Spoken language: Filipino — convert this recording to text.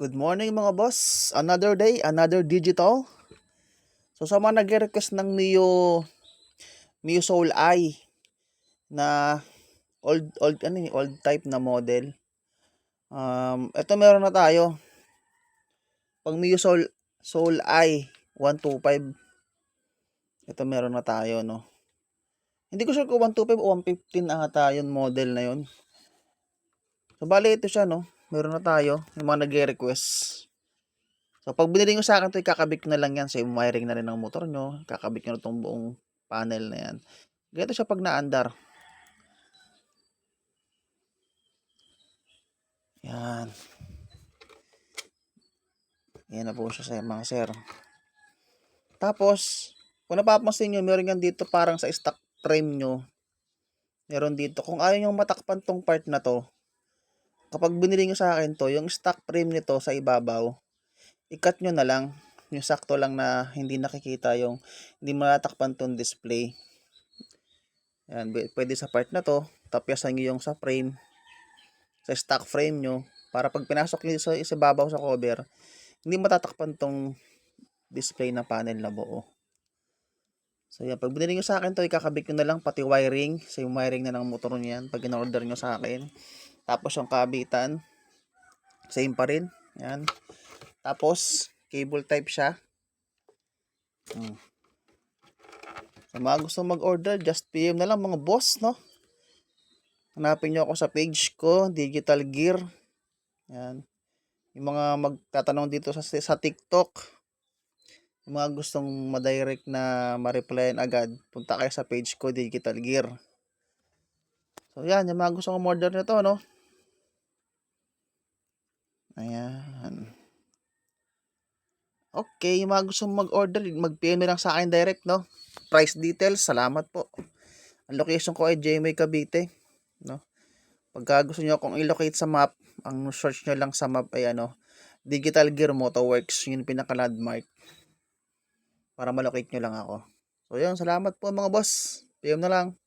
Good morning mga boss. Another day, another digital. So sa mga nagre-request ng Mio Soul I na old type na model. Ito meron na tayo. Pang Mio Soul I 125. Ito meron na tayo, no. Hindi ko sure kung 125 o 115 ata yun model na yun. So bali ito siya, no. Meron na tayo yung mga nagre-request. So, pag binili nyo sa akin ito, ikakabit na lang yan. So, yung wiring na rin ng motor nyo. Kakabit nyo na itong buong panel na yan. Ganito siya pag naandar. Yan. Yan na po siya sa mga sir. Tapos, kung napapansin nyo, meron yan dito parang sa stock frame nyo. Meron dito. Kung ayaw nyo matakpan tong part na to, kapag binili nyo sa akin to, yung stock frame nito sa ibabaw, i-cut nyo na lang. Yung sakto lang na hindi nakikita yung hindi matatakpan tong display. Yan, pwede sa part na to, tapyasan nyo yung sa frame, sa stock frame nyo, para pag pinasok nyo sa babaw sa cover, hindi matatakpan tong display na panel na buo. So yan, pag binili nyo sa akin to, ikakabit nyo na lang pati wiring, sa yung wiring na ng motor nyo yan, pag in-order nyo sa akin. Tapos yung kabitan, same pa rin. Yan. Tapos, cable type siya. Sa mga gusto mag-order, just PM na lang mga boss, no? Hanapin nyo ako sa page ko, Digital Gear. Yan. Yung mga magtatanong dito sa TikTok, yung mga gustong ma-direct na ma-replyan agad, punta kayo sa page ko, Digital Gear. So yan, yung mga gustong order nito, no? Ayan. Okay, yung mga gustong mag-order, mag-PM lang sa akin direct, no? Price details, salamat po. Ang location ko ay JMA Cavite, no? Pagka gusto nyo akong i-locate sa map, ang search nyo lang sa map ay Digital Gear Motorworks, yun yung pinaka-landmark. Para malocate nyo lang ako. So yun, salamat po mga boss. PM na lang.